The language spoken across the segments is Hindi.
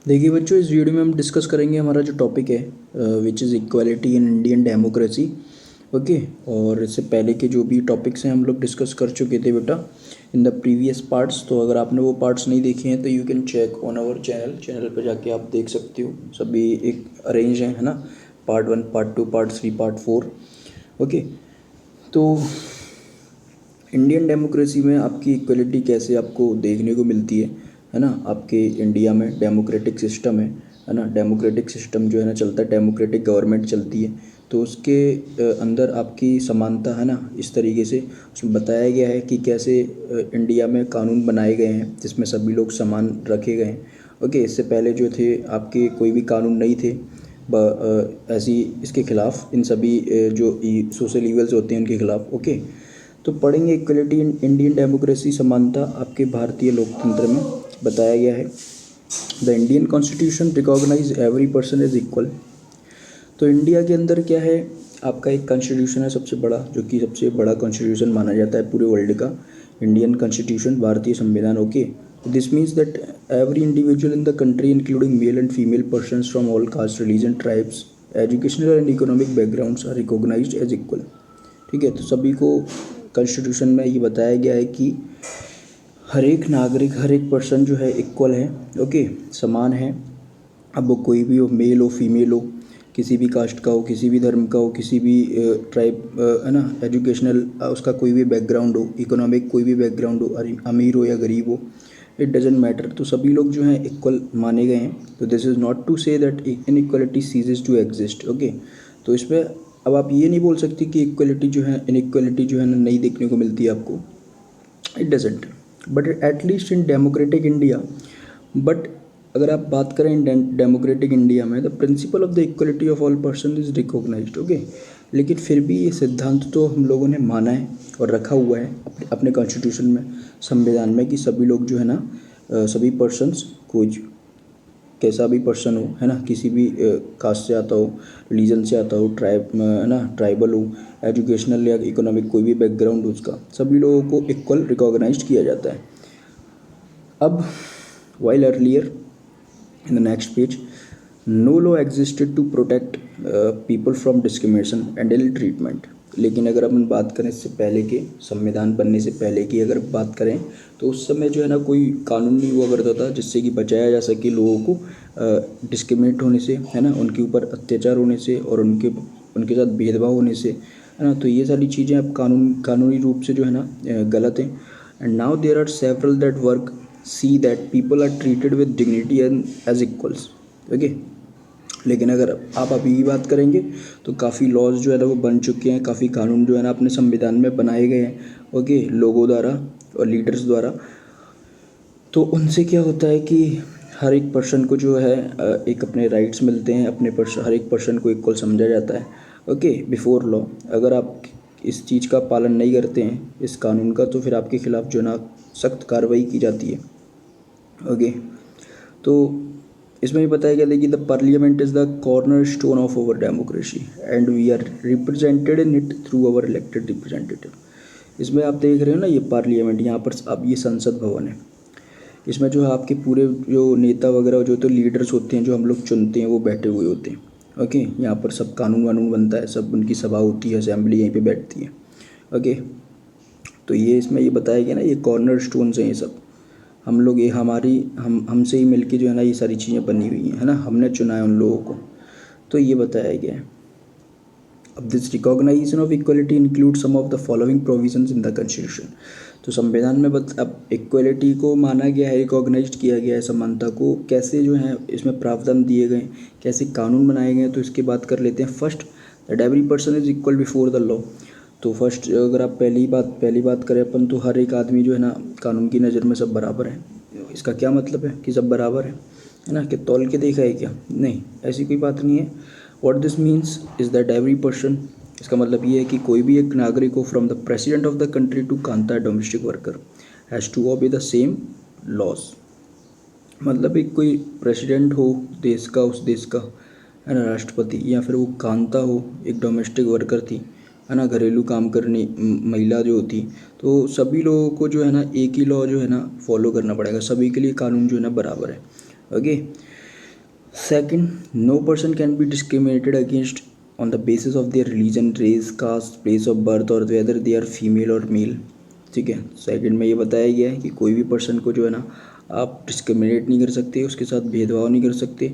देखिए बच्चों, इस वीडियो में हम डिस्कस करेंगे हमारा जो टॉपिक है which is equality in Indian democracy. Okay. और इससे पहले के जो भी टॉपिक्स हैं हम लोग डिस्कस कर चुके थे बेटा इन द प्रीवियस पार्ट्स। तो अगर आपने वो पार्ट्स नहीं देखे हैं तो you can check on our channel पर जाके आप देख सकते हो। सभी एक अरेंज है ना, part 1, part 2, part 3, part 4। Okay. तो इंडियन डेमोक्रेसी में आपकी इक्वलिटी कैसे आपको देखने को मिलती है ना। आपके इंडिया में डेमोक्रेटिक सिस्टम है ना। डेमोक्रेटिक सिस्टम जो है ना चलता है, डेमोक्रेटिक गवर्नमेंट चलती है, तो उसके अंदर आपकी समानता है ना। इस तरीके से उसमें बताया गया है कि कैसे इंडिया में कानून बनाए गए हैं जिसमें सभी लोग समान रखे गए हैं। ओके। इससे पहले जो थे आपके कोई भी कानून नहीं थे ऐसी इसके खिलाफ, इन सभी जो सोशल ईवल्स होते हैं उनके खिलाफ। ओके। तो पढ़ेंगे इक्वलिटी इन इंडियन डेमोक्रेसी, समानता आपके भारतीय लोकतंत्र में बताया गया है। The Indian constitution recognise every person is equal. तो इंडिया के अंदर क्या है, आपका एक कॉन्स्टिट्यूशन है सबसे बड़ा, जो कि सबसे बड़ा कॉन्स्टिट्यूशन माना जाता है पूरे वर्ल्ड का, इंडियन कॉन्स्टिट्यूशन, भारतीय संविधान। Okay. This means that every individual in the country including male and female persons from all caste, religion, tribes, educational and economic backgrounds are recognised as equal. ठीक है। तो सभी को कॉन्स्टिट्यूशन में ये बताया गया है कि हर एक नागरिक, हर एक पर्सन जो है इक्वल है। ओके, समान है। अब वो कोई भी हो, मेल हो, फीमेल हो, किसी भी कास्ट का हो, किसी भी धर्म का हो, किसी भी ट्राइब है ना, एजुकेशनल उसका कोई भी बैकग्राउंड हो, इकोनॉमिक कोई भी बैकग्राउंड हो, अमीर हो या गरीब हो, इट डजेंट मैटर। तो सभी लोग जो हैं इक्वल माने गए हैं। तो this is not to say that inequality ceases to exist. Okay. तो इसमें अब आप ये नहीं बोल सकते कि इक्वलिटी जो है, इनइक्वलिटी जो है ना नहीं देखने को मिलती है आपको, it doesn't. But at least in democratic India, but अगर आप बात करें डेमोक्रेटिक इंडिया में, the principle of the equality of all person is recognised. Okay. लेकिन फिर भी ये सिद्धांत तो हम लोगों ने माना है और रखा हुआ है अपने कॉन्स्टिट्यूशन में, संविधान में, कि सभी लोग जो है ना, सभी पर्सन्स को, कैसा भी पर्सन हो है ना, किसी भी कास्ट से आता हो, रिलीजन से आता हो, ट्राइब है ना, ट्राइबल हो, एजुकेशनल या इकोनॉमिक कोई भी बैकग्राउंड हो उसका, सभी लोगों को इक्वल रिकॉग्नाइज्ड किया जाता है। अब while earlier in the next page, no law existed to protect people from discrimination and ill treatment. लेकिन अगर अपन बात करें इससे पहले के, संविधान बनने से पहले की अगर बात करें, तो उस समय जो है ना कोई कानून नहीं हुआ करता था जिससे कि बचाया जा सके लोगों को डिस्क्रिमिनेट होने से, है ना, उनके ऊपर अत्याचार होने से और उनके साथ भेदभाव होने से, है ना। तो ये सारी चीज़ें अब कानूनी रूप से जो है ना गलत हैं। And now there are several that work see that people are treated with dignity and as equals. Okay. लेकिन अगर आप अभी की बात करेंगे तो काफ़ी लॉज जो है ना वो बन चुके हैं, काफ़ी कानून जो है ना अपने संविधान में बनाए गए हैं। ओके, लोगों द्वारा और लीडर्स द्वारा। तो उनसे क्या होता है कि हर एक पर्सन को जो है एक अपने राइट्स मिलते हैं, हर एक पर्सन को इक्वल समझा जाता है। Okay, before law. अगर आप इस चीज़ का पालन नहीं करते हैं, इस कानून का, तो फिर आपके खिलाफ जो है ना सख्त कार्रवाई की जाती है। ओके। तो इसमें भी बताया गया था कि the parliament is the cornerstone of our democracy and we are represented in it through our elected representative. इसमें आप देख रहे हो ना, ये पार्लियामेंट, यहाँ पर अब ये संसद भवन है। इसमें जो है आपके पूरे जो नेता वगैरह, जो तो लीडर्स होते हैं, जो हम लोग चुनते हैं, वो बैठे हुए होते हैं। ओके। यहाँ पर सब कानून वानून बनता है, सब उनकी सभा होती है, असेंबली यहीं पे बैठती है। ओके। तो ये इसमें ये बताया गया ना, ये कॉर्नर स्टोन्स हैं ये सब। हम लोग, ये हमसे ही मिलके जो है ना ये सारी चीज़ें बनी हुई हैं, है ना, हमने चुना है उन लोगों को। तो ये बताया गया है। अब this recognition of equality include some of the following provisions in the constitution. तो संविधान में अब इक्वलिटी को माना गया है, रिकॉग्नाइज्ड किया गया है, समानता को कैसे जो है इसमें प्रावधान दिए गए, कैसे कानून बनाए गए हैं, तो इसकी बात कर लेते हैं। First, that every person is equal before the law. तो फर्स्ट, अगर आप पहली बात करें अपन, तो हर एक आदमी जो है ना कानून की नज़र में सब बराबर है। इसका क्या मतलब है कि सब बराबर है ना, कि तौल के देखा है क्या? नहीं, ऐसी कोई बात नहीं है। What this means is that every person, इसका मतलब ये है कि कोई भी एक नागरिक हो, from the president of the country to Kanta domestic worker, has to obey the same laws. मतलब एक कोई प्रेसिडेंट हो देश का, उस देश का, है ना, राष्ट्रपति, या फिर वो कांता हो, एक डोमेस्टिक वर्कर थी, है ना, घरेलू काम करनी महिला जो होती, तो सभी लोगों को जो है ना एक ही लॉ जो है ना फॉलो करना पड़ेगा। सभी के लिए कानून जो है ना बराबर है। Okay. Second, no person can be discriminated against on the basis of their religion, race, caste, place of birth और whether they are female or male. ठीक है, सेकंड में ये बताया गया है कि कोई भी पर्सन को जो है ना आप डिस्क्रिमिनेट नहीं कर सकते, उसके साथ भेदभाव नहीं कर सकते,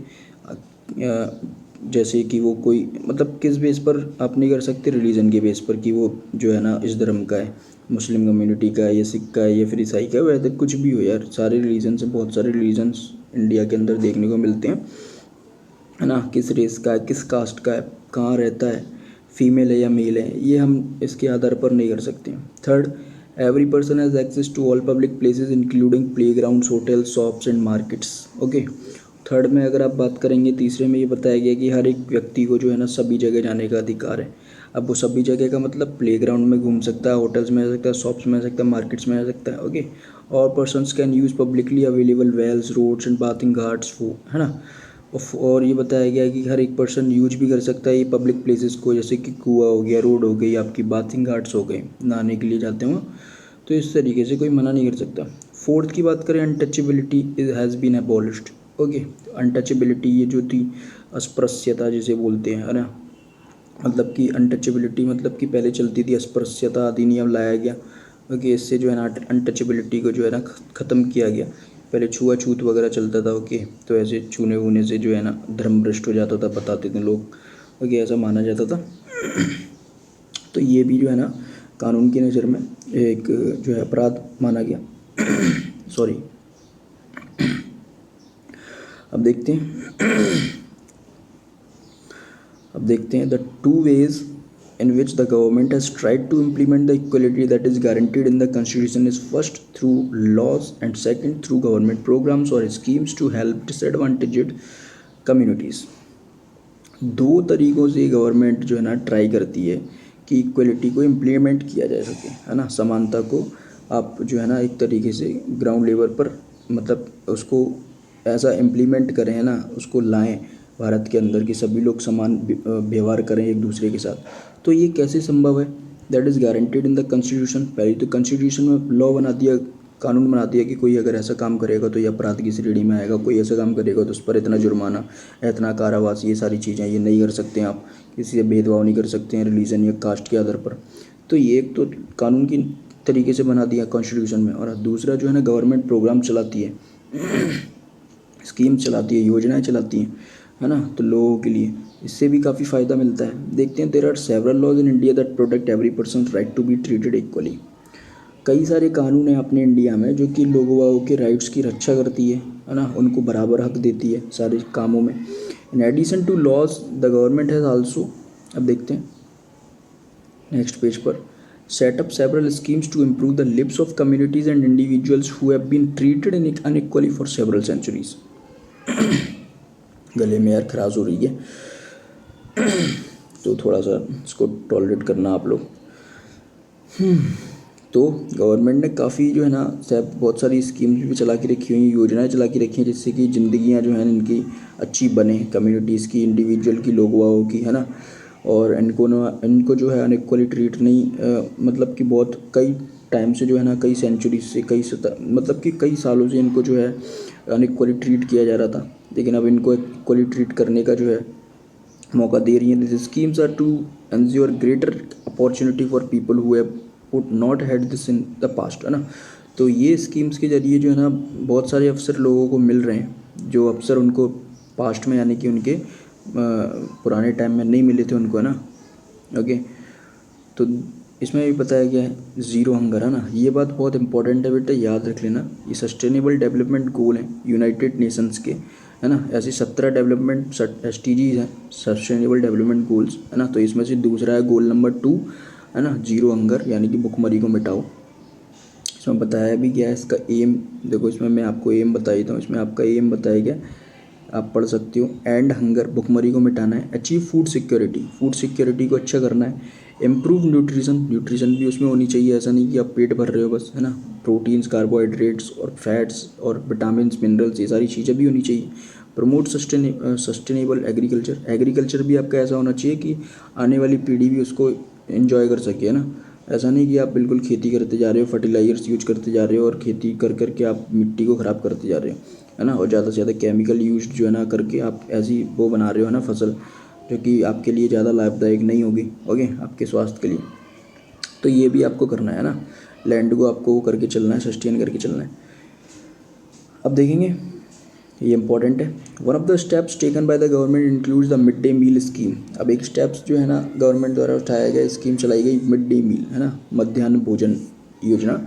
जैसे कि वो कोई मतलब किस बेस पर आप नहीं कर सकते, रिलीजन के बेस पर कि वो जो है ना इस धर्म का है, मुस्लिम कम्युनिटी का है या सिख का है या फिर ईसाई का है, वैसे कुछ भी हो यार, सारे रिलीजन से बहुत सारे रिलीजन्स इंडिया के अंदर देखने को मिलते हैं, है ना, किस रेस का है, किस कास्ट का है, कहाँ रहता है, फीमेल है या मेल है, ये हम इसके आधार पर नहीं कर सकते। Third, every person has access to all public places including playgrounds, hotels, shops and markets. Okay, third में अगर आप बात करेंगे, तीसरे में ये बताया गया कि हर एक व्यक्ति को जो है ना सभी जगह जाने का अधिकार है। अब वो सभी जगह का मतलब प्ले ग्राउंड में घूम सकता है, होटल्स में आ सकता है, शॉप्स में आ सकता है, मार्केट्स में आ सकता है। ओके, और persons can use publicly available wells, roads and bathing ghats, वो है ना। और ये बताया गया है कि हर एक पर्सन यूज भी कर सकता है ये पब्लिक प्लेसेस को, जैसे कि कुआं हो गया, रोड हो गई, आपकी बाथिंग घाट्स हो गए, नहाने के लिए जाते हो, तो इस तरीके से कोई मना नहीं कर सकता। फोर्थ की बात करें, untouchability has been abolished. Okay, untouchability ये जो थी, अस्पृश्यता जिसे बोलते हैं, है ना, मतलब कि अनटचेबिलिटी मतलब कि पहले चलती थी अस्पृश्यता, अधिनियम लाया गया। ओके, इससे जो है ना अनटचेबिलिटी को जो है ना ख़त्म किया गया। पहले छुआछूत वगैरह चलता था। ओके, तो ऐसे छूने वूने से जो है ना धर्म भ्रष्ट हो जाता था, बताते थे लोग। ओके, ऐसा माना जाता था। तो ये भी जो है ना कानून की नज़र में एक जो है अपराध माना गया। सॉरी, अब देखते हैं the two ways in which the government has tried to implement the equality that is guaranteed in the constitution is first through laws and second through government programs or schemes to help disadvantaged communities। दो तरीक़ों से गवर्नमेंट जो है ना ट्राई करती है कि इक्वलिटी को इम्प्लीमेंट किया जा सके, है ना, समानता को आप जो है ना एक तरीके से ग्राउंड लेवल पर मतलब उसको ऐसा इम्प्लीमेंट करें, है ना, उसको लाएं भारत के अंदर कि सभी लोग समान व्यवहार करें एक दूसरे के साथ। तो ये कैसे संभव है? That is guaranteed in the constitution. पहले तो कॉन्स्टिट्यूशन में लॉ बना दिया, कानून बना दिया कि कोई अगर ऐसा काम करेगा तो ये अपराध की श्रेणी में आएगा, कोई ऐसा काम करेगा तो उस पर इतना जुर्माना, इतना कारावास, ये सारी चीज़ें ये नहीं कर सकते हैं आप, किसी से भेदभाव नहीं कर सकते हैं रिलीजन या कास्ट के आधार पर। तो ये एक तो कानून की तरीके से बना दिया कॉन्स्टिट्यूशन में। और दूसरा जो है ना गवर्नमेंट प्रोग्राम चलाती है, स्कीम चलाती है, योजनाएं चलाती हैं, है ना, तो लोगों के लिए इससे भी काफ़ी फ़ायदा मिलता है। देखते हैं, there are several laws in India that protect every person right to be treated equally. कई सारे कानून हैं अपने इंडिया में जो कि लोगों के राइट्स की रक्षा करती है ना, उनको बराबर हक देती है सारे कामों में। In addition to laws the government has also, अब देखते हैं नेक्स्ट पेज पर, set up several schemes to improve the lives of communities and individuals who have been treated unequally for several centuries। गले में यार खराश हो रही है तो थोड़ा सा इसको टॉलरेट करना आप लोग। तो गवर्नमेंट ने काफ़ी जो है ना बहुत सारी स्कीम्स भी चला के रखी हुई, योजनाएं चला के रखी हैं जिससे कि ज़िंदगियां जो हैं इनकी अच्छी बने, कम्युनिटीज़ की, इंडिविजुअल की, लोगों की, है ना। और इनको जो है अनइक्वली ट्रीट नहीं मतलब कि बहुत कई टाइम से जो है ना, कई सेंचुरी से, मतलब कि कई सालों से इनको जो है अनइक्वली ट्रीट किया जा रहा था, लेकिन अब इनको इक्वली ट्रीट करने का जो है मौका दे रही है। This schemes are to ensure greater opportunity for people who have would not had this in the past, है ना। तो ये स्कीम्स के जरिए जो है ना बहुत सारे अवसर लोगों को मिल रहे हैं, जो अवसर उनको पास्ट में यानी कि उनके पुराने टाइम में नहीं मिले थे उनको, है ना। ओके, तो इसमें भी बताया गया है ज़ीरो हंगर, है ना। ये बात बहुत इंपॉर्टेंट है बेटा, याद रख लेना। ये सस्टेनेबल डेवलपमेंट गोल हैं यूनाइटेड नेशंस के, है ना। ऐसे 17 डेवलपमेंट SDGs हैं, सस्टेनेबल डेवलपमेंट गोल्स, है ना। तो इसमें से दूसरा है गोल नंबर 2, है ना, ज़ीरो हंगर यानी कि भुखमरी को मिटाओ। इसमें बताया भी गया है इसका एम, देखो इसमें मैं आपको एम बता देता हूँ। इसमें आपका एम बताया गया, आप पढ़ सकते हो। एंड हंगर, भुखमरी को मिटाना है। Achieve food security, food security को अच्छा करना है। इम्प्रूव न्यूट्रिशन, न्यूट्रिशन भी उसमें होनी चाहिए, ऐसा नहीं कि आप पेट भर रहे हो बस, है ना। प्रोटीन्स, कार्बोहाइड्रेट्स और फैट्स और विटामिन, मिनरल्स, ये सारी चीज़ें भी होनी चाहिए। प्रमोट सस्टेनेबल एग्रीकल्चर, एग्रीकल्चर भी आपका ऐसा होना चाहिए कि आने वाली पीढ़ी भी उसको एंजॉय कर सके, है ना। ऐसा नहीं कि आप बिल्कुल खेती करते जा रहे हो, फर्टिलाइजर्स यूज करते जा रहे हो और खेती कर करके आप मिट्टी को ख़राब करते जा रहे हो। है ना, और ज़्यादा से ज़्यादा केमिकल यूज जो है ना करके आप ऐसी वो बना रहे हो ना फसल जो कि आपके लिए ज़्यादा लाभदायक नहीं होगी, ओके, आपके स्वास्थ्य के लिए। तो ये भी आपको करना है ना, लैंड को आपको वो करके चलना है, सस्टेन करके चलना है। अब देखेंगे, ये इंपॉर्टेंट है। One of the steps taken by the government includes the mid day meal scheme. अब एक स्टेप्स जो है ना गवर्नमेंट द्वारा उठाया गया, स्कीम चलाई गई मिड डे मील, है ना, मध्याह्न भोजन योजना।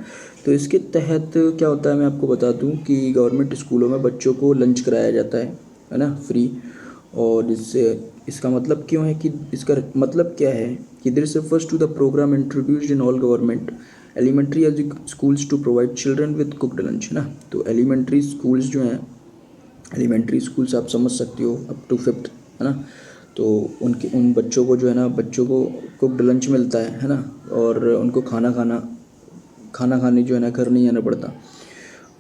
तो इसके तहत क्या होता है, मैं आपको बता दूं कि गवर्नमेंट स्कूलों में बच्चों को लंच कराया जाता है ना, फ्री। और इससे इसका मतलब क्यों है कि इसका मतलब क्या है कि this refers to the programme introduced in all government elementary schools to provide children with cooked lunch, है ना। तो एलिमेंट्री स्कूल्स जो हैं, एलिमेंट्री स्कूल्स आप समझ सकते हो अप टू 5th, है ना। तो उन बच्चों को जो है ना, बच्चों को कुक्ड लंच मिलता है ना, और उनको खाना खाने जो है ना घर नहीं जाना पड़ता,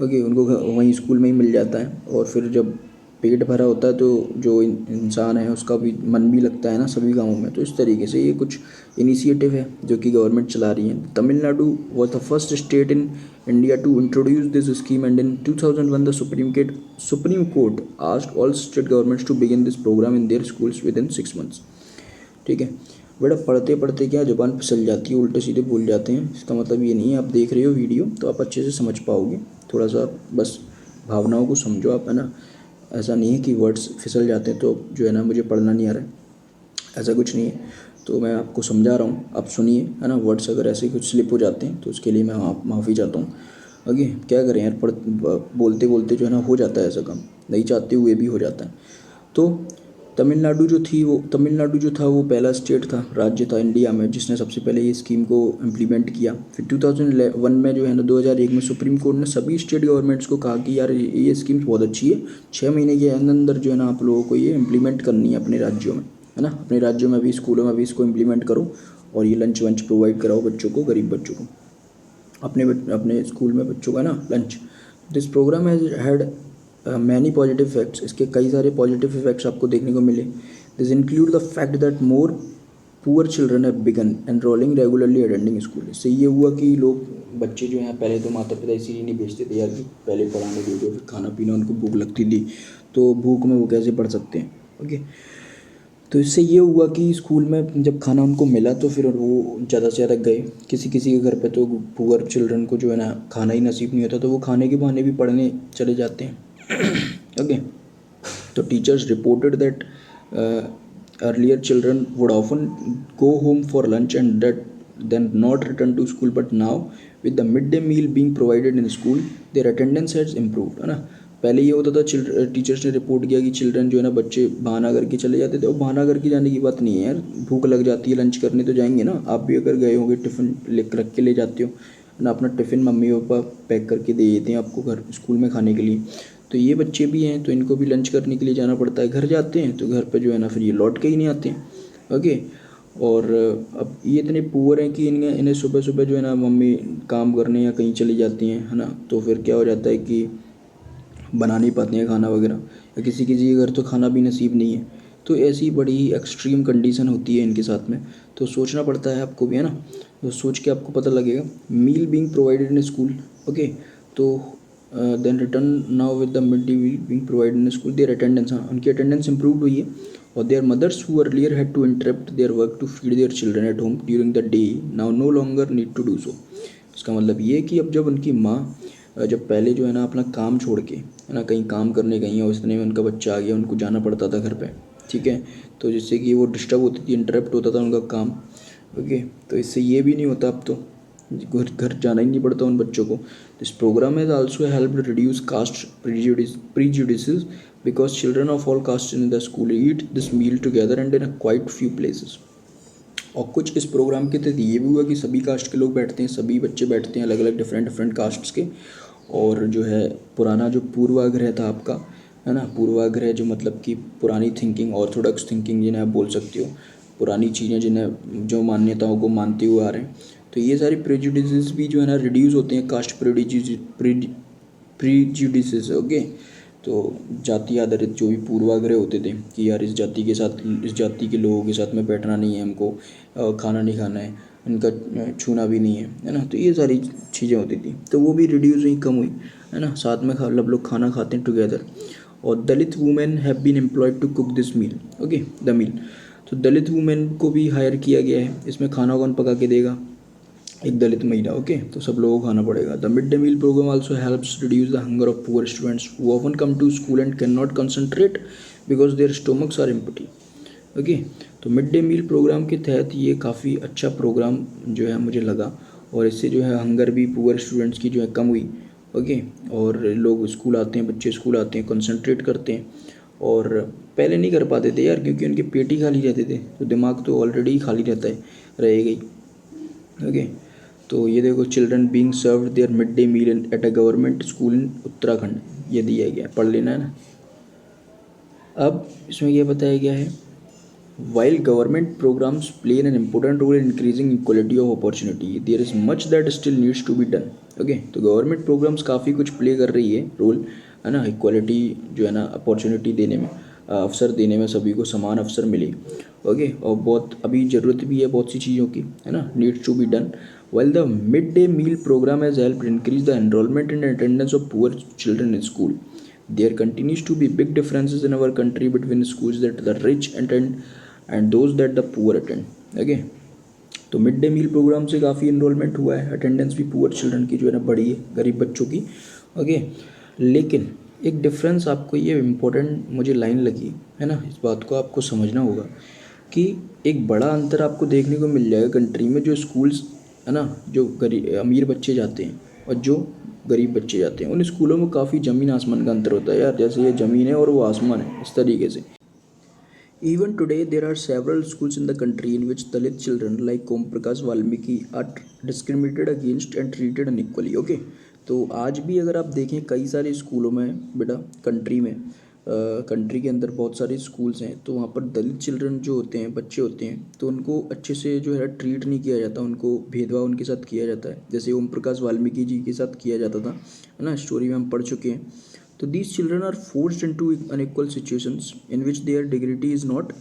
ओके, उनको वहीं स्कूल में ही मिल जाता है। और फिर जब पेट भरा होता है तो जो इंसान है उसका भी मन भी लगता है ना सभी कामों में। तो इस तरीके से ये कुछ इनिशिएटिव है जो कि गवर्नमेंट चला रही है। Tamil Nadu was the first state in India to introduce this scheme and in 2001 the Supreme Court asked all state governments to begin this programme in their schools with in 6 months। ठीक है बेटा, पढ़ते पढ़ते क्या ज़बान फिसल जाती है, उल्टे सीधे बोल जाते हैं, इसका मतलब ये नहीं है। आप देख रहे हो वीडियो तो आप अच्छे से समझ पाओगे, थोड़ा सा बस भावनाओं को समझो आप, है ना। ऐसा नहीं है कि वर्ड्स फिसल जाते हैं तो जो है ना मुझे पढ़ना नहीं आ रहा है, ऐसा कुछ नहीं है। तो मैं आपको समझा रहा हूँ, आप सुनिए, है ना। वर्ड्स अगर ऐसे कुछ स्लिप हो जाते हैं तो उसके लिए मैं माफ़ी चाहता हूँ। ओके, क्या करें यार, बोलते बोलते जो है ना हो जाता है ऐसा काम, नहीं चाहते हुए भी हो जाता है। तो तमिलनाडु जो था वो पहला स्टेट था, राज्य था इंडिया में जिसने सबसे पहले ये स्कीम को इम्प्लीमेंट किया। फिर 2001 में जो है ना 2001 में सुप्रीम कोर्ट ने सभी स्टेट गवर्नमेंट्स को कहा कि यार ये स्कीम बहुत अच्छी है, 6 महीने के अंदर जो है ना आप लोगों को ये इम्प्लीमेंट करनी है अपने राज्यों में, है ना। अपने राज्यों में भी, स्कूलों में भी इसको इम्प्लीमेंट करो और ये लंच वंच प्रोवाइड कराओ बच्चों को, गरीब बच्चों को, अपने स्कूल में बच्चों का ना lunch. This programme had many positive effects. इसके कई सारे पॉजिटिव इफेक्ट्स आपको देखने को मिले। This include the fact that more poor children have begun enrolling regularly attending school. इससे ये हुआ कि लोग, बच्चे जो हैं, पहले तो माता पिता इसीलिए नहीं भेजते थे यार कि पहले पढ़ाने दे दो, फिर खाना पीना, उनको भूख लगती थी तो भूख में वो कैसे पढ़ सकते हैं, ओके। तो इससे ये हुआ कि स्कूल में जब खाना उनको मिला तो फिर वो ज़्यादा से ज़्यादा गए। किसी किसी के घर पे तो पुअर चिल्ड्रन को जो है ना खाना ही नसीब नहीं होता तो वो खाने के बहाने भी पढ़ने चले जाते हैं, ओके। तो teachers reported that earlier children would often go home for lunch and that then not return to school, but now with the mid day meal being provided in school their attendance has improved, है ना। पहले ये होता था टीचर्स ने रिपोर्ट किया कि चिल्ड्रन जो है ना बच्चे बहाना करके चले जाते थे। और बहाना करके जाने की बात नहीं है यार, भूख लग जाती है, लंच करने तो जाएंगे ना। आप भी अगर गए होंगे टिफ़िन रख के ले जाते हो ना, अपना टिफ़िन मम्मी पापा पैक करके दे देते हैं आपको घर स्कूल में खाने के लिए। तो ये बच्चे भी हैं तो इनको भी लंच करने के लिए जाना पड़ता है। घर जाते हैं तो घर पे जो है ना फिर ये लौट के ही नहीं आते हैं, ओके। और अब ये इतने पुअर हैं कि इन्हें सुबह सुबह जो है ना मम्मी काम करने या कहीं चली जाती हैं, है ना। तो फिर क्या हो जाता है कि बना नहीं पाते हैं खाना वगैरह, या किसी किसी के घर तो खाना भी नसीब नहीं है। तो ऐसी बड़ी एक्सट्रीम कंडीशन होती है इनके साथ में, तो सोचना पड़ता है आपको भी, है ना। तो सोच के आपको पता लगेगा। Meal being provided in school, okay. तो then return now with the mid day meal being provided in school their attendance, हाँ उनकी अटेंडेंस इंप्रूव हुई है। और their mothers who earlier had to interrupt their work to feed their children at home during the day now no longer need to do so. इसका मतलब ये है कि अब जब उनकी माँ जब पहले जो है ना अपना काम छोड़ के, है ना, कहीं काम करने गई और इतने में उनका बच्चा आ गया, उनको जाना पड़ता था घर पे, ठीक है। तो जिससे कि वो डिस्टर्ब होती थी, इंटरप्ट होता था उनका काम, ओके। तो इससे ये भी नहीं होता, अब तो घर घर जाना ही नहीं पड़ता उन बच्चों को। This programme has also helped reduce caste prejudices because children of all caste in the school eat this meal together and in a quite few places. और कुछ इस प्रोग्राम के तहत ये भी हुआ कि सभी कास्ट के लोग बैठते हैं, सभी बच्चे बैठते हैं, अलग अलग डिफरेंट कास्ट्स के। और जो है पुराना जो पूर्वाग्रह था आपका, है ना, पूर्वाग्रह जो मतलब कि पुरानी थिंकिंग, ऑर्थोडॉक्स थिंकिंग जिन्हें आप बोल सकते हो, पुरानी चीज़ें जिन्हें जो मान्यताओं को मानते हुए आ रहे हैं, तो ये सारी प्रेजुडिसेस भी जो है ना रिड्यूस होते हैं कास्ट प्रीजुडिसेस, ओके। तो जाति आधारित जो भी पूर्वाग्रह होते थे कि यार इस जाति के साथ, इस जाति के लोगों के साथ में बैठना नहीं है हमको, खाना नहीं खाना है इनका छूना भी नहीं है ना। तो ये सारी चीज़ें होती थी, तो वो भी रिड्यूस हुई, कम हुई, है ना। साथ में मतलब लोग खाना खाते हैं टुगेदर। और Dalit women have been employed to cook this meal, okay, the meal. तो दलित वुमेन को भी हायर किया गया है। इसमें खाना कौन पका के देगा? एक दलित महिला, ओके। तो सब लोगों को खाना पड़ेगा। The mid day meal programme also helps reduce the hunger of poor students who often come to school and can not concentrate because their stomachs are empty, okay. तो मिड डे मील प्रोग्राम के तहत ये काफ़ी अच्छा प्रोग्राम जो है मुझे लगा, और इससे जो है हंगर भी पुअर स्टूडेंट्स की जो है कम हुई, ओके। और लोग स्कूल आते हैं, बच्चे स्कूल आते हैं, कंसंट्रेट करते हैं। और पहले नहीं कर पाते थे यार, क्योंकि उनके पेट ही खाली रहते थे, तो दिमाग तो ऑलरेडी खाली रहता है, रहेगा ही, ओके। तो ये देखो, children being served their mid day meal at a government school in Uttarakhand, ये दिया गया, पढ़ लेना है ना। अब इसमें यह बताया गया है, while government programs play an important role in increasing equality of opportunity, there is much that still needs to be done, okay। तो गवर्नमेंट प्रोग्राम्स काफ़ी कुछ प्ले कर रही है रोल, है ना, इक्वालिटी जो है ना, अपॉर्चुनिटी देने में, अवसर देने में, सभी को समान अवसर मिले, ओके। और बहुत अभी ज़रूरत भी है बहुत सी चीज़ों की, है ना, needs to be done. while the midday meal program has helped increase the enrollment and attendance of poor children in school, there continues to be big differences in our country between schools that the rich attend and those that the poor attend, okay। तो मिड डे मील प्रोग्राम से काफ़ी इनरोलमेंट हुआ है, अटेंडेंस भी पुअर चिल्ड्रन की जो है ना बढ़ी है, गरीब बच्चों की, ओके। लेकिन एक डिफरेंस आपको ये इम्पोर्टेंट मुझे लाइन लगी, है ना, इस बात को आपको समझना होगा कि एक बड़ा अंतर आपको देखने को मिल जाएगा कंट्री में, जो स्कूल्स, है ना, जो गरीब अमीर बच्चे जाते हैं और जो गरीब बच्चे जाते हैं, उन स्कूलों में काफ़ी ज़मीन आसमान का अंतर होता है यार। जैसे ये ज़मीन है और वो आसमान है, इस तरीके से। Even today, there are several schools in the country in which Dalit children like Om Prakash Valmiki are discriminated against and treated unequally. Okay, तो आज भी अगर आप देखें कई सारे स्कूलों में बेटा, कंट्री के अंदर बहुत सारे स्कूल्स हैं, तो वहाँ पर दलित चिल्ड्रन जो होते हैं, बच्चे होते हैं, तो उनको अच्छे से जो है ट्रीट नहीं किया जाता, उनको भेदभाव उनके साथ किया जाता है, जैसे ओम प्रकाश वाल्मीकि जी के साथ किया जाता था, है ना, स्टोरी में हम पढ़ चुके हैं। तो these children are forced into unequal situations in which their dignity is not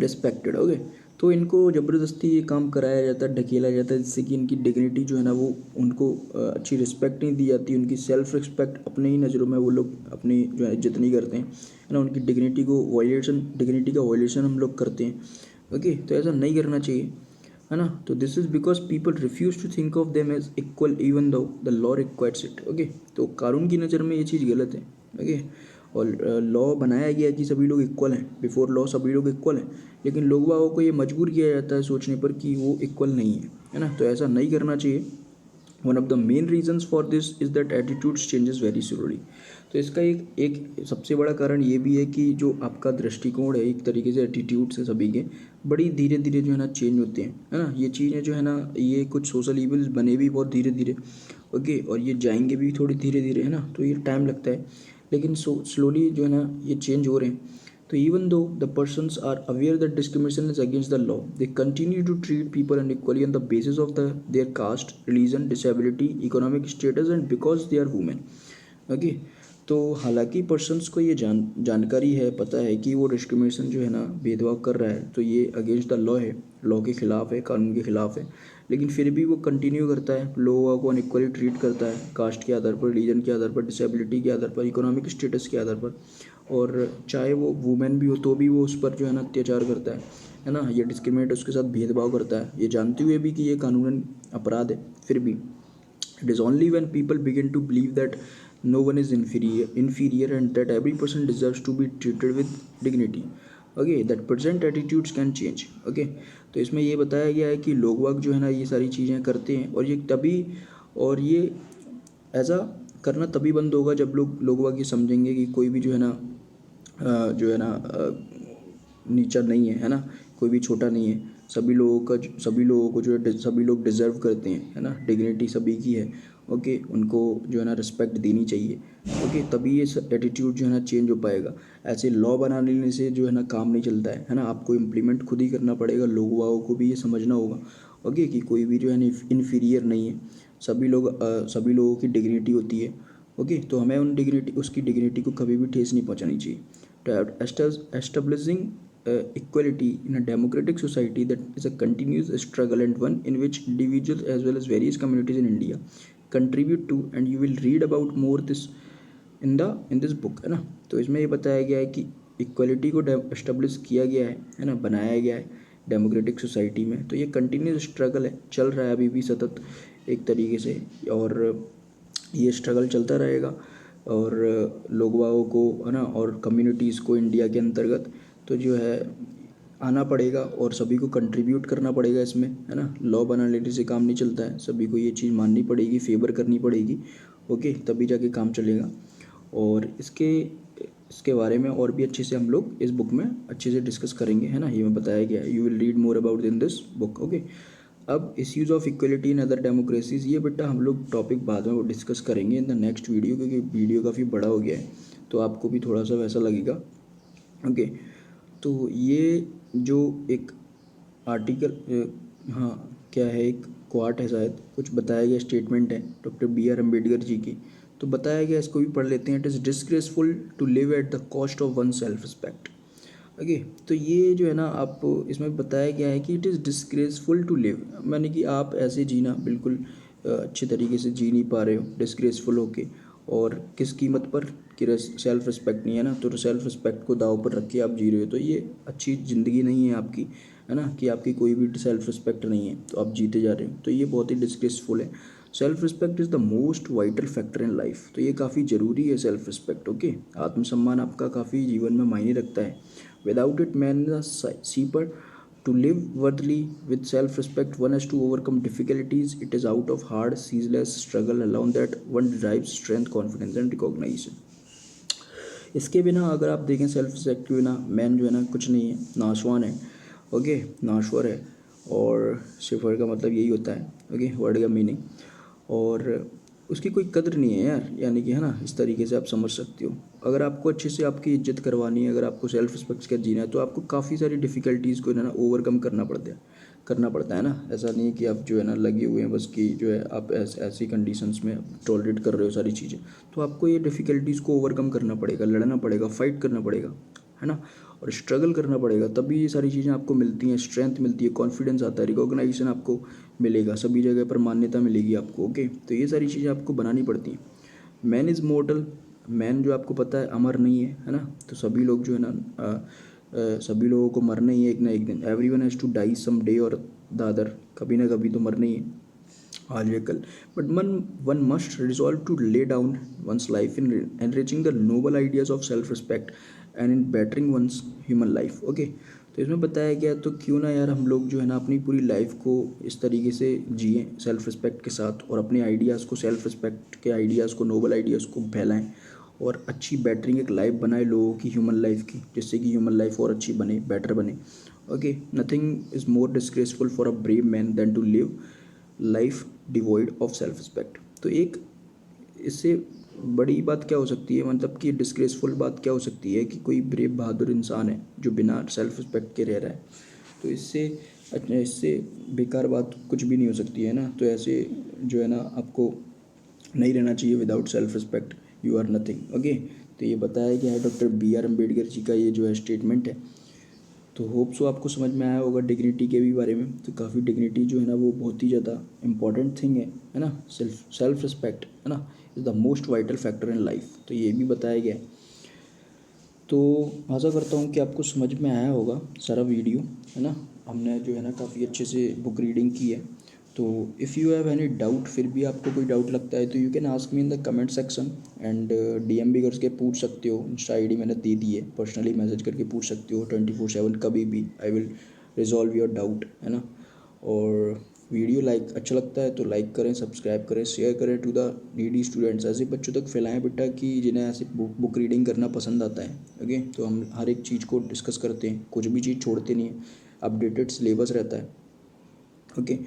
respected, okay। तो इनको ज़बरदस्ती ये काम कराया जाता है, ढकेला जाता है, जिससे कि इनकी डिग्निटी जो है ना, वो उनको अच्छी रिस्पेक्ट नहीं दी जाती, उनकी सेल्फ रिस्पेक्ट अपने ही नज़रों में वो लोग अपनी जो है इज्जत नहीं करते हैं, है ना, उनकी डिग्निटी का वायलेशन हम लोग करते हैं, ओके। तो ऐसा नहीं करना चाहिए, है ना। तो this is because people refuse to think of them as equal even though the law requires it, okay. तो कानून की नज़र में ये चीज़ गलत है, ओके। और लॉ बनाया गया कि सभी लोग इक्वल हैं, बिफोर लॉ सभी लोग इक्वल हैं, लेकिन लोग बागों को ये मजबूर किया जाता है सोचने पर कि वो इक्वल नहीं है ना। तो ऐसा नहीं करना चाहिए। One of the main reasons for this is that attitudes changes very slowly. तो इसका एक सबसे बड़ा कारण ये भी है कि जो आपका दृष्टिकोण है, एक तरीके से एटीट्यूड्स है सभी के, बड़ी धीरे धीरे जो है ना चेंज होते हैं, है ना। ये चीज़ें जो है ना, ये कुछ सोशल इवल्स बने भी बहुत धीरे धीरे, ओके, और ये जाएंगे भी थोड़ी धीरे धीरे, है ना। तो ये टाइम लगता है, लेकिन स्लोली जो है ना ये चेंज हो रहे हैं। तो even though the persons are aware that discrimination is against the law, they continue to treat people unequally on the basis of their caste, religion, disability, economic status and because they are women, okay। तो हालांकि पर्सन्स को ये जानकारी है, पता है कि वो डिस्क्रिमिनेशन जो है ना, भेदभाव कर रहा है, तो ये अगेंस्ट द लॉ है, लॉ के ख़िलाफ़ है, कानून के ख़िलाफ़ है, लेकिन फिर भी वो कंटिन्यू करता है, लोगों को अनइक्वली ट्रीट करता है, कास्ट के आधार पर, रिलीजन के आधार पर, डिसेबिलिटी के आधार पर, इकोनॉमिक स्टेटस के आधार पर, और चाहे वो वुमेन भी हो तो भी वो उस पर जो है ना अत्याचार करता है ना, ये डिस्क्रिमिनेट उसके साथ भेदभाव करता है, ये जानते हुए भी कि ये कानूनन अपराध है, फिर भी। It is only when people begin to believe that no one is inferior and that every person deserves to be treated with dignity, okay, that present attitudes can change, okay। तो इसमें ये बताया गया है कि लोग वाग जो है ना ये सारी चीज़ें करते हैं, और ये ऐसा करना तभी बंद होगा जब लोग वाग ये समझेंगे कि कोई भी जो है ना जो है ना नीचा नहीं है ना, कोई भी छोटा नहीं है, सभी लोगों को जो है सभी लोग डिज़र्व करते हैं, है ना, डिग्निटी सभी की है, ओके। उनको जो है ना रिस्पेक्ट देनी चाहिए, ओके। तभी ये एटीट्यूड जो है ना चेंज हो पाएगा। ऐसे लॉ बना लेने से जो है ना काम नहीं चलता है ना, आपको इम्प्लीमेंट खुद ही करना पड़ेगा, लोगों को भी ये समझना होगा, ओके, कि कोई भी जो है ना इन्फीरियर नहीं है, सभी लोगों की डिग्निटी होती है, ओके। तो हमें उसकी डिग्निटी को कभी भी ठेस नहीं पहुंचानी चाहिए। तो establishing equality in a democratic society that is a continuous struggle and one in which individuals as well as various communities in India contribute to, and you will read about more this in this book, है ना। तो इसमें ये बताया गया है कि इक्वलिटी को एस्टेब्लिश किया गया है ना, बनाया गया है डेमोक्रेटिक सोसाइटी में। तो ये कंटिन्यूस स्ट्रगल है, चल रहा है अभी भी सतत एक तरीके से, और ये स्ट्रगल चलता रहेगा। और लोग वागों को, है ना, और कम्युनिटीज़ को इंडिया के अंतर्गत तो जो है आना पड़ेगा और सभी को कंट्रीब्यूट करना पड़ेगा इसमें, है ना। लॉ बना लेने से काम नहीं चलता है, सभी को ये चीज़ माननी पड़ेगी, फेवर करनी पड़ेगी, ओके, तभी जाके काम चलेगा। और इसके बारे में और भी अच्छे से हम लोग इस बुक में अच्छे से डिस्कस करेंगे, है ना। ये मैं बताया गया है, you will read more about in this book, okay. अब issues of equality in other democracies, ये बेटा हम लोग टॉपिक बाद में डिस्कस करेंगे इन द नेक्स्ट वीडियो, क्योंकि वीडियो काफ़ी बड़ा हो गया है तो आपको भी थोड़ा सा वैसा लगेगा, ओके। तो ये जो एक आर्टिकल, हाँ क्या है, एक क्वाट है शायद, कुछ बताया गया स्टेटमेंट है डॉक्टर B.R. अम्बेडकर जी की, तो बताया गया, इसको भी पढ़ लेते हैं। It is disgraceful to live at the cost of one self respect, okay. तो ये जो है ना, आप इसमें बताया गया है कि it is disgraceful to live, माने कि आप ऐसे जीना बिल्कुल अच्छे तरीके से जी नहीं पा रहे हो डिस्ग्रेसफुल होके, और किस कीमत पर, कि सेल्फ रिस्पेक्ट नहीं है ना, तो सेल्फ रिस्पेक्ट को दाव पर रख के आप जी रहे हो, तो ये अच्छी ज़िंदगी नहीं है आपकी, है ना, कि आपकी कोई भी सेल्फ रिस्पेक्ट नहीं है तो आप जीते जा रहे हो, तो ये बहुत ही डिस्ग्रेसफुल है। Self respect is the most vital factor in life, तो ये काफ़ी ज़रूरी है सेल्फ रिस्पेक्ट, ओके। आत्मसम्मान आपका काफ़ी जीवन में मायने रखता है। Without it man is a cipher, to live worthily with self-respect one has to overcome difficulties. It is out of hard ceaseless struggle alone that one derives strength, confidence and recognition. इसके बिना अगर आप देखें, सेल्फ रिस्पेक्ट के बिना मैन जो है ना कुछ नहीं है, नाशवान है, ओके, नाश्वर है। और शिफर का मतलब यही होता है, ओके, वर्ड का मीनिंग, और उसकी कोई कदर नहीं है यार, यानी कि, है ना, इस तरीके से आप समझ सकते हो। अगर आपको अच्छे से आपकी इज्जत करवानी है, अगर आपको सेल्फ रिस्पेक्ट के जीना है, तो आपको काफ़ी सारी डिफ़िकल्टीज़ को ना ओवरकम करना पड़ता है ना। ऐसा नहीं है कि आप जो है ना लगे हुए हैं बस, कि जो है आप ऐसी कंडीशंस में टॉलरेट कर रहे हो सारी चीज़ें, तो आपको ये डिफ़िकल्टीज़ को ओवरकम करना पड़ेगा, लड़ना पड़ेगा, फाइट करना पड़ेगा, है ना, और स्ट्रगल करना पड़ेगा, तभी ये सारी चीज़ें आपको मिलती हैं, स्ट्रेंथ मिलती है, कॉन्फिडेंस आता है, रिकॉग्नाइजेशन आपको मिलेगा, सभी जगह पर मान्यता मिलेगी आपको, ओके। तो ये सारी चीज़ें आपको बनानी पड़ती हैं। मैन इज़ मोर्टल, मैन जो आपको पता है अमर नहीं है ना, तो सभी लोग जो है ना सभी लोगों को मरना ही है एक ना एक दिन। Every one has to die some day और द अदर, कभी ना कभी तो मरना ही है, आज या कल। But one must resolve to lay down one's life in enriching the noble ideas of self respect and in bettering one's human life, okay. तो इसमें बताया गया, तो क्यों ना यार हम लोग जो है ना अपनी पूरी लाइफ को इस तरीके से जिएं सेल्फ रिस्पेक्ट के साथ, और अपने आइडियाज़ को, सेल्फ रिस्पेक्ट के आइडियाज़ को, नोबल आइडियाज़ को फैलाएं, और अच्छी बेटरिंग एक लाइफ बनाए लोगों की, ह्यूमन लाइफ की, जिससे कि ह्यूमन लाइफ और अच्छी बने, बेटर बने, okay. Nothing is more disgraceful for a brave man than to live life devoid of self respect. तो एक इससे बड़ी बात क्या हो सकती है, मतलब कि डिस्ग्रेसफुल बात क्या हो सकती है, कि कोई ब्रेव बहादुर इंसान है जो बिना सेल्फ रिस्पेक्ट के रह रहा है, तो इससे बेकार बात कुछ भी नहीं हो सकती है ना। तो ऐसे जो है ना आपको नहीं रहना चाहिए, without self respect you are nothing, okay. तो ये बताया गया है डॉक्टर B.R. अम्बेडकर जी का ये जो है स्टेटमेंट है। तो होप सो आपको समझ में आया होगा डिग्निटी के भी बारे में। तो काफ़ी डिग्निटी जो है ना वो बहुत ही ज़्यादा इंपॉर्टेंट थिंग है ना। सेल्फ रिस्पेक्ट, है ना, is the most vital factor in life, तो ये भी बताया गया है। तो आशा करता हूँ कि आपको समझ में आया होगा सारा वीडियो, है ना। हमने जो है ना काफ़ी अच्छे से बुक रीडिंग की है। तो if you have any doubt, फिर भी आपको कोई डाउट लगता है तो you can ask me in the comment section, and DM भी करके पूछ सकते हो। इंस्टा ID मैंने दे दी है, पर्सनली मैसेज करके पूछ सकते हो 24/7 कभी भी। I will resolve your doubt, है ना। और वीडियो अच्छा लगता है तो लाइक करें, सब्सक्राइब करें, शेयर करें टू द नीडी स्टूडेंट्स। ऐसे बच्चों तक फैलाएं बेटा कि जिन्हें ऐसे बुक रीडिंग करना पसंद आता है, ओके। तो हम हर एक चीज़ को डिस्कस करते हैं, कुछ भी चीज़ छोड़ते नहीं है, अपडेटेड सिलेबस रहता है, ओके।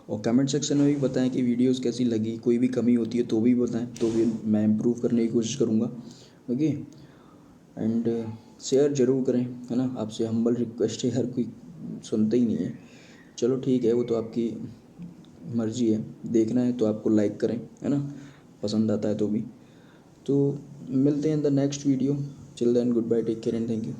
और कमेंट सेक्शन में भी बताएं कि वीडियोस कैसी लगी, कोई भी कमी होती है तो भी बताएं, तो भी मैं इम्प्रूव करने की कोशिश करूँगा, ओके। एंड शेयर ज़रूर करें, है ना, आपसे हम्बल रिक्वेस्ट है, हर कोई सुनता ही नहीं है। चलो ठीक है, वो तो आपकी मर्ज़ी है, देखना है तो आपको लाइक करें, है ना, पसंद आता है तो भी। तो मिलते हैं in the next video, chill then goodbye, take care and thank you.